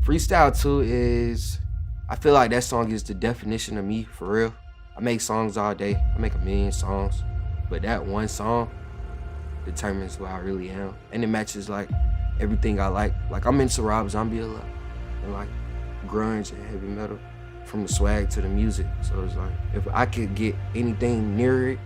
Freestyle 2 is, I feel like that song is the definition of me, for real. I make songs all day. I make a million songs. But that one song determines who I really am. And it matches like everything I like. Like I'm into Rob Zombie a lot. And like grunge and heavy metal. From the swag to the music. So it's like, if I could get anything near it.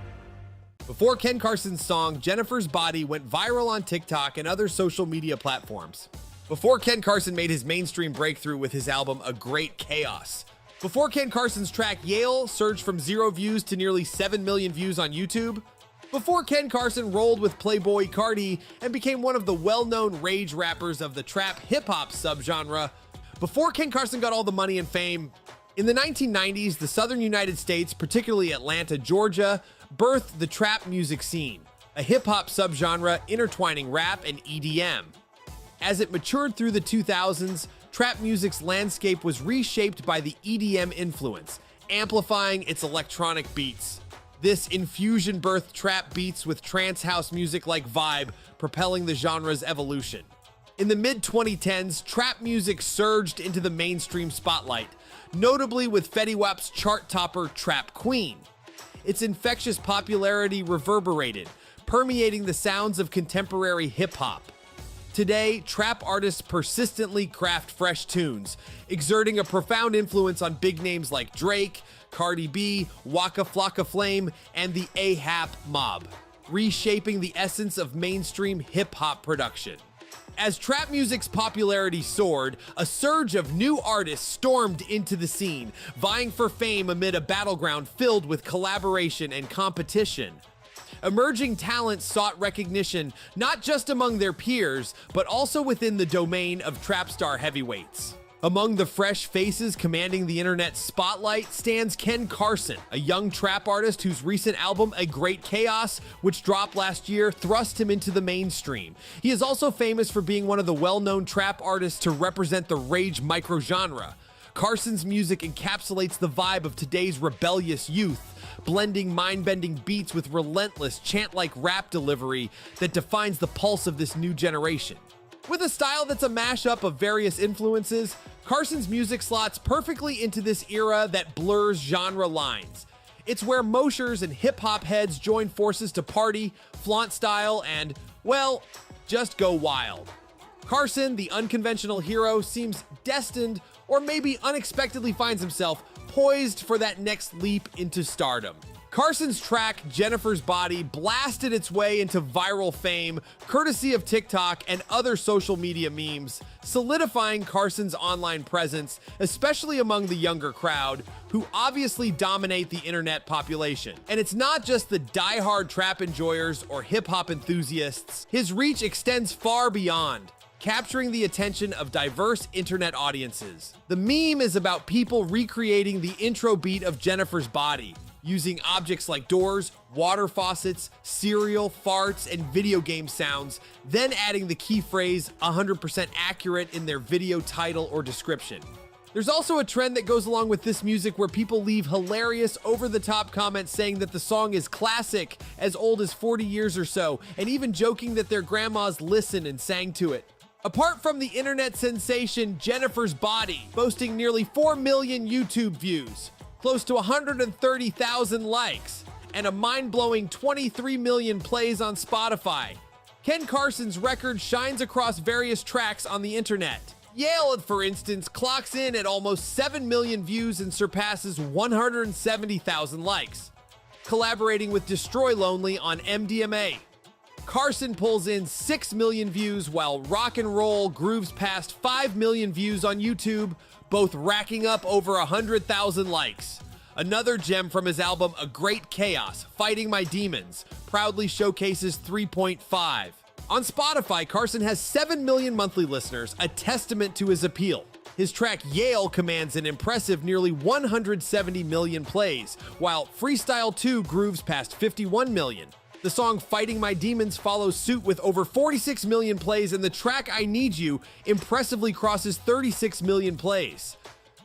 Before Ken Carson's song, Jennifer's Body went viral on TikTok and other social media platforms. Before Ken Carson made his mainstream breakthrough with his album A Great Chaos. Before Ken Carson's track Yale surged from 0 views to nearly 7 million views on YouTube. Before Ken Carson rolled with Playboy Cardi and became one of the well-known rage rappers of the trap hip-hop subgenre. Before Ken Carson got all the money and fame. In the 1990s, the southern United States, particularly Atlanta, Georgia, birthed the trap music scene, a hip-hop subgenre intertwining rap and EDM. As it matured through the 2000s, trap music's landscape was reshaped by the EDM influence, amplifying its electronic beats. This infusion birthed trap beats with trance house music like vibe, propelling the genre's evolution. In the mid-2010s, trap music surged into the mainstream spotlight, notably with Fetty Wap's chart topper Trap Queen. Its infectious popularity reverberated, permeating the sounds of contemporary hip-hop. Today, trap artists persistently craft fresh tunes, exerting a profound influence on big names like Drake, Cardi B, Waka Flocka Flame, and the A$AP Mob, reshaping the essence of mainstream hip-hop production. As trap music's popularity soared, a surge of new artists stormed into the scene, vying for fame amid a battleground filled with collaboration and competition. Emerging talent sought recognition not just among their peers, but also within the domain of trap star heavyweights. Among the fresh faces commanding the internet spotlight stands Ken Carson, a young trap artist whose recent album, A Great Chaos, which dropped last year, thrust him into the mainstream. He is also famous for being one of the well-known trap artists to represent the rage microgenre. Carson's music encapsulates the vibe of today's rebellious youth, blending mind-bending beats with relentless chant-like rap delivery that defines the pulse of this new generation. With a style that's a mashup of various influences, Carson's music slots perfectly into this era that blurs genre lines. It's where moshers and hip-hop heads join forces to party, flaunt style, and, well, just go wild. Carson, the unconventional hero, seems destined, or maybe unexpectedly finds himself poised for that next leap into stardom. Carson's track, Jennifer's Body, blasted its way into viral fame, courtesy of TikTok and other social media memes, solidifying Carson's online presence, especially among the younger crowd, who obviously dominate the internet population. And it's not just the die-hard trap enjoyers or hip-hop enthusiasts. His reach extends far beyond, capturing the attention of diverse internet audiences. The meme is about people recreating the intro beat of Jennifer's Body, using objects like doors, water faucets, cereal, farts, and video game sounds, then adding the key phrase 100% accurate in their video title or description. There's also a trend that goes along with this music where people leave hilarious, over-the-top comments saying that the song is classic, as old as 40 years or so, and even joking that their grandmas listened and sang to it. Apart from the internet sensation Jennifer's Body, boasting nearly 4 million YouTube views, close to 130,000 likes, and a mind-blowing 23 million plays on Spotify, Ken Carson's record shines across various tracks on the internet. Yale, for instance, clocks in at almost 7 million views and surpasses 170,000 likes. Collaborating with Destroy Lonely on MDMA, Carson pulls in 6 million views, while Rock and Roll grooves past 5 million views on YouTube, both racking up over 100,000 likes. Another gem from his album A Great Chaos, Fighting My Demons, proudly showcases 3.5. On Spotify, Carson has 7 million monthly listeners, a testament to his appeal. His track Yale commands an impressive nearly 170 million plays, while Freestyle 2 grooves past 51 million. The song Fighting My Demons follows suit with over 46 million plays, and the track I Need You impressively crosses 36 million plays.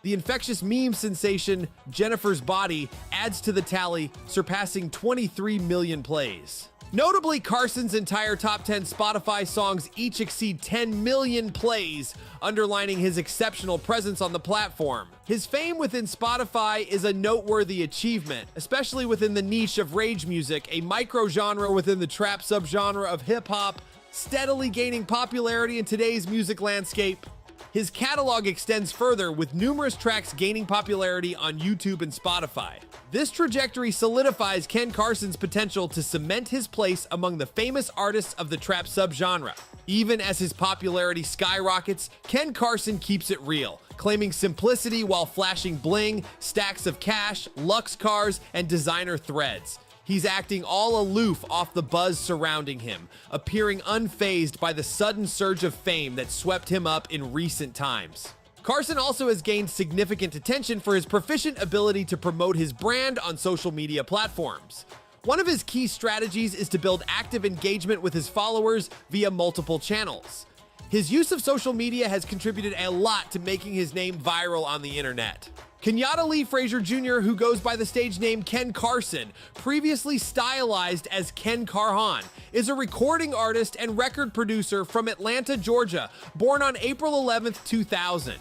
The infectious meme sensation Jennifer's Body adds to the tally, surpassing 23 million plays. Notably, Carson's entire top 10 Spotify songs each exceed 10 million plays, underlining his exceptional presence on the platform. His fame within Spotify is a noteworthy achievement, especially within the niche of rage music, a micro-genre within the trap subgenre of hip-hop, steadily gaining popularity in today's music landscape. His catalog extends further, with numerous tracks gaining popularity on YouTube and Spotify. This trajectory solidifies Ken Carson's potential to cement his place among the famous artists of the trap subgenre. Even as his popularity skyrockets, Ken Carson keeps it real, claiming simplicity while flashing bling, stacks of cash, luxe cars, and designer threads. He's acting all aloof off the buzz surrounding him, appearing unfazed by the sudden surge of fame that swept him up in recent times. Carson also has gained significant attention for his proficient ability to promote his brand on social media platforms. One of his key strategies is to build active engagement with his followers via multiple channels. His use of social media has contributed a lot to making his name viral on the internet. Kenyatta Lee Frazier Jr., who goes by the stage name Ken Carson, previously stylized as Ken Carson, is a recording artist and record producer from Atlanta, Georgia, born on April 11, 2000.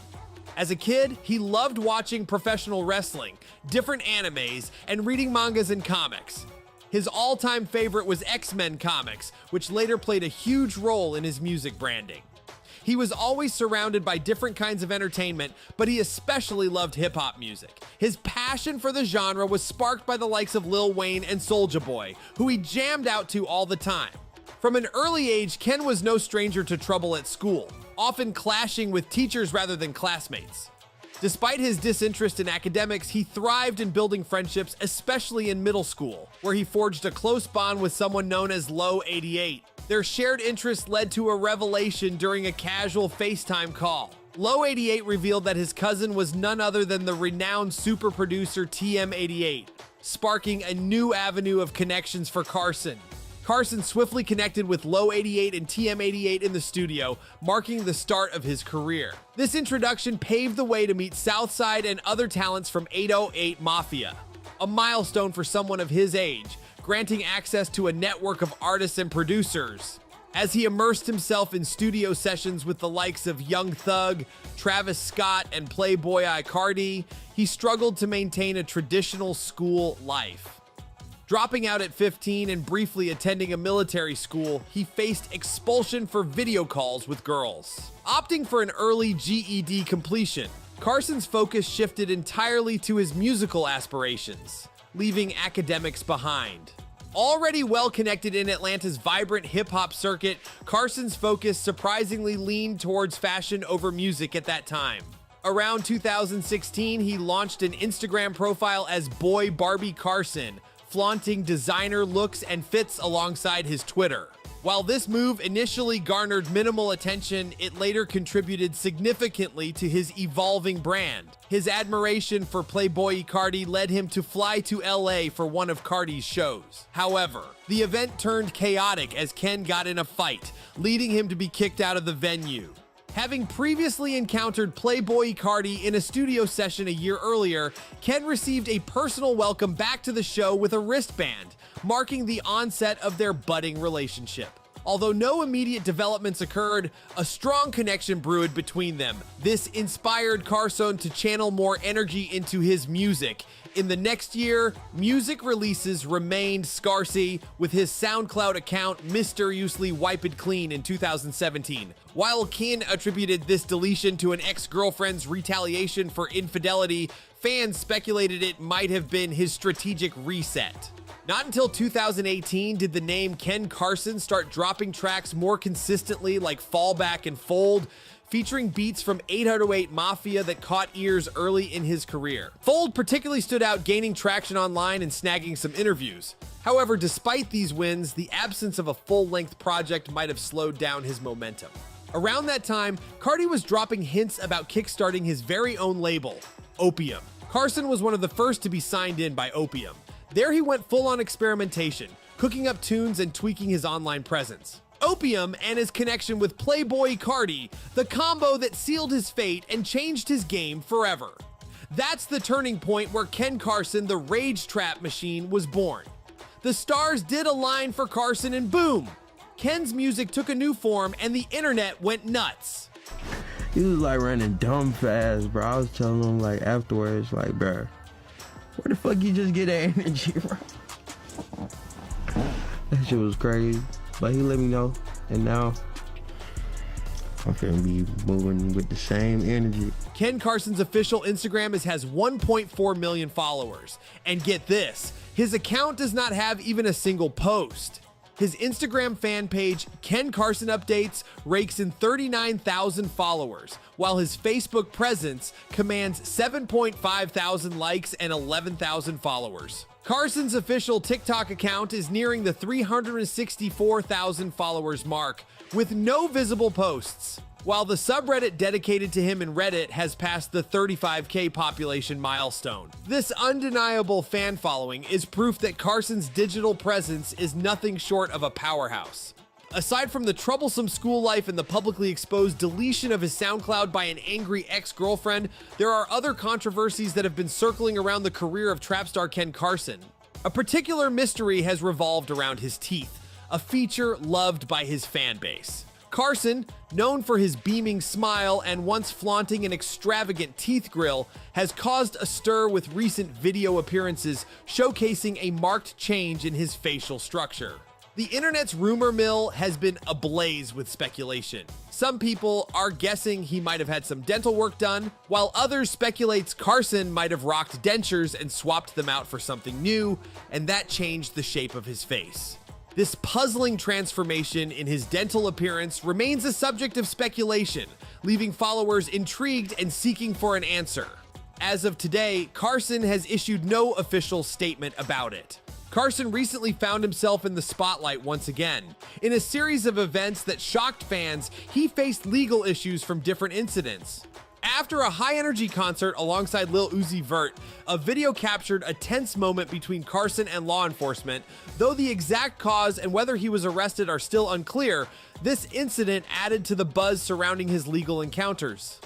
As a kid, he loved watching professional wrestling, different animes, and reading mangas and comics. His all-time favorite was X-Men comics, which later played a huge role in his music branding. He was always surrounded by different kinds of entertainment, but he especially loved hip-hop music. His passion for the genre was sparked by the likes of Lil Wayne and Soulja Boy, who he jammed out to all the time. From an early age, Ken was no stranger to trouble at school, often clashing with teachers rather than classmates. Despite his disinterest in academics, he thrived in building friendships, especially in middle school, where he forged a close bond with someone known as Low 88. Their shared interests led to a revelation during a casual FaceTime call. Low 88 revealed that his cousin was none other than the renowned super producer TM88, sparking a new avenue of connections for Carson. Carson swiftly connected with Low 88 and TM88 in the studio, marking the start of his career. This introduction paved the way to meet Southside and other talents from 808 Mafia, a milestone for someone of his age, granting access to a network of artists and producers. As he immersed himself in studio sessions with the likes of Young Thug, Travis Scott, and Playboy Icardi, he struggled to maintain a traditional school life. Dropping out at 15 and briefly attending a military school, he faced expulsion for video calls with girls. Opting for an early GED completion, Carson's focus shifted entirely to his musical aspirations, leaving academics behind. Already well connected in Atlanta's vibrant hip-hop circuit, Carson's focus surprisingly leaned towards fashion over music at that time. Around 2016, he launched an Instagram profile as Boy Barbie Carson, flaunting designer looks and fits alongside his Twitter. While this move initially garnered minimal attention, it later contributed significantly to his evolving brand. His admiration for Playboy Icardi led him to fly to LA for one of Cardi's shows. However, the event turned chaotic as Ken got in a fight, leading him to be kicked out of the venue. Having previously encountered Playboy Icardi in a studio session a year earlier, Ken received a personal welcome back to the show with a wristband, marking the onset of their budding relationship. Although no immediate developments occurred, a strong connection brewed between them. This inspired Carson to channel more energy into his music. In the next year, music releases remained scarce, with his SoundCloud account mysteriously wiped clean in 2017. While Ken attributed this deletion to an ex-girlfriend's retaliation for infidelity, fans speculated it might have been his strategic reset. Not until 2018 did the name Ken Carson start dropping tracks more consistently, like Fallback and Fold, featuring beats from 808 Mafia that caught ears early in his career. Fold particularly stood out, gaining traction online and snagging some interviews. However, despite these wins, the absence of a full-length project might have slowed down his momentum. Around that time, Cardi was dropping hints about kickstarting his very own label, Opium. Carson was one of the first to be signed in by Opium. There he went full-on experimentation, cooking up tunes and tweaking his online presence. Opium and his connection with Playboy Cardi, the combo that sealed his fate and changed his game forever. That's the turning point where Ken Carson, the rage trap machine, was born. The stars did align for Carson and boom! Ken's music took a new form and the internet went nuts. He was like running dumb fast, bro. I was telling him like afterwards, like, bro, where the fuck you just get that energy from? That shit was crazy. But he let me know, and now I'm finna be moving with the same energy. Ken Carson's official Instagram has 1.4 million followers. And get this, his account does not have even a single post. His Instagram fan page, Ken Carson Updates, rakes in 39,000 followers, while his Facebook presence commands 7.5 thousand likes and 11,000 followers. Carson's official TikTok account is nearing the 364,000 followers mark, with no visible posts, while the subreddit dedicated to him in Reddit has passed the 35K population milestone. This undeniable fan following is proof that Carson's digital presence is nothing short of a powerhouse. Aside from the troublesome school life and the publicly exposed deletion of his SoundCloud by an angry ex-girlfriend, there are other controversies that have been circling around the career of trap star Ken Carson. A particular mystery has revolved around his teeth, a feature loved by his fan base. Carson, known for his beaming smile and once flaunting an extravagant teeth grill, has caused a stir with recent video appearances showcasing a marked change in his facial structure. The internet's rumor mill has been ablaze with speculation. Some people are guessing he might have had some dental work done, while others speculates Carson might have rocked dentures and swapped them out for something new, and that changed the shape of his face. This puzzling transformation in his dental appearance remains a subject of speculation, leaving followers intrigued and seeking for an answer. As of today, Carson has issued no official statement about it. Carson recently found himself in the spotlight once again. In a series of events that shocked fans, he faced legal issues from different incidents. After a high-energy concert alongside Lil Uzi Vert, a video captured a tense moment between Carson and law enforcement. Though the exact cause and whether he was arrested are still unclear, this incident added to the buzz surrounding his legal encounters.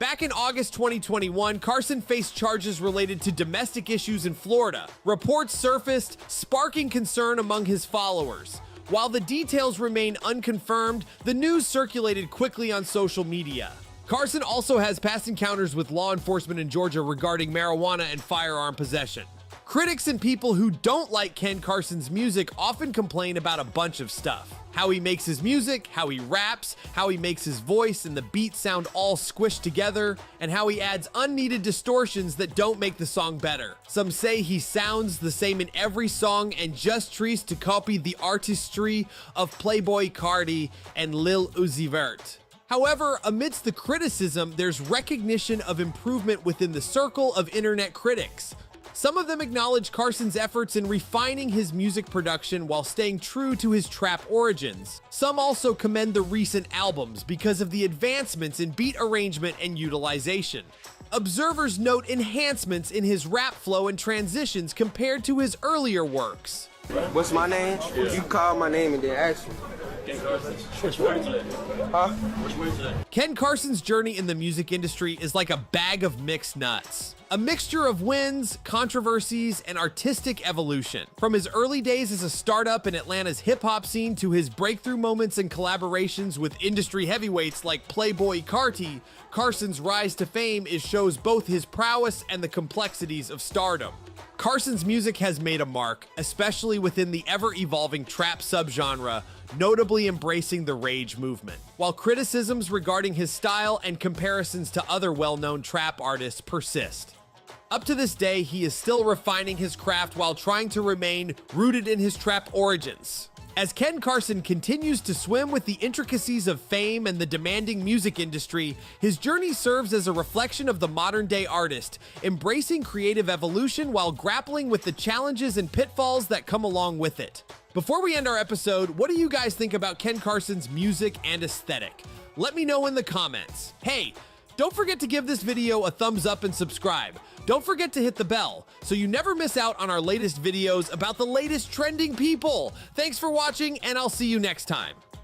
Back in August 2021, Carson faced charges related to domestic issues in Florida. Reports surfaced, sparking concern among his followers. While the details remain unconfirmed, the news circulated quickly on social media. Carson also has past encounters with law enforcement in Georgia regarding marijuana and firearm possession. Critics and people who don't like Ken Carson's music often complain about a bunch of stuff. How he makes his music, how he raps, how he makes his voice and the beat sound all squished together, and how he adds unneeded distortions that don't make the song better. Some say he sounds the same in every song and just tries to copy the artistry of Playboi Carti and Lil Uzi Vert. However, amidst the criticism, there's recognition of improvement within the circle of internet critics. Some of them acknowledge Carson's efforts in refining his music production while staying true to his trap origins. Some also commend the recent albums because of the advancements in beat arrangement and utilization. Observers note enhancements in his rap flow and transitions compared to his earlier works. What's my name? You call my name and then ask me. Ken Carson. Which way today? Huh? Which way today? Ken Carson's journey in the music industry is like a bag of mixed nuts. A mixture of wins, controversies, and artistic evolution. From his early days as a startup in Atlanta's hip-hop scene to his breakthrough moments and collaborations with industry heavyweights like Playboi Carti, Carson's rise to fame shows both his prowess and the complexities of stardom. Carson's music has made a mark, especially within the ever-evolving trap subgenre, notably embracing the rage movement. While criticisms regarding his style and comparisons to other well-known trap artists persist. Up to this day, he is still refining his craft while trying to remain rooted in his trap origins. As Ken Carson continues to swim with the intricacies of fame and the demanding music industry, his journey serves as a reflection of the modern-day artist, embracing creative evolution while grappling with the challenges and pitfalls that come along with it. Before we end our episode, what do you guys think about Ken Carson's music and aesthetic? Let me know in the comments. Hey, don't forget to give this video a thumbs up and subscribe. Don't forget to hit the bell so you never miss out on our latest videos about the latest trending people. Thanks for watching, and I'll see you next time.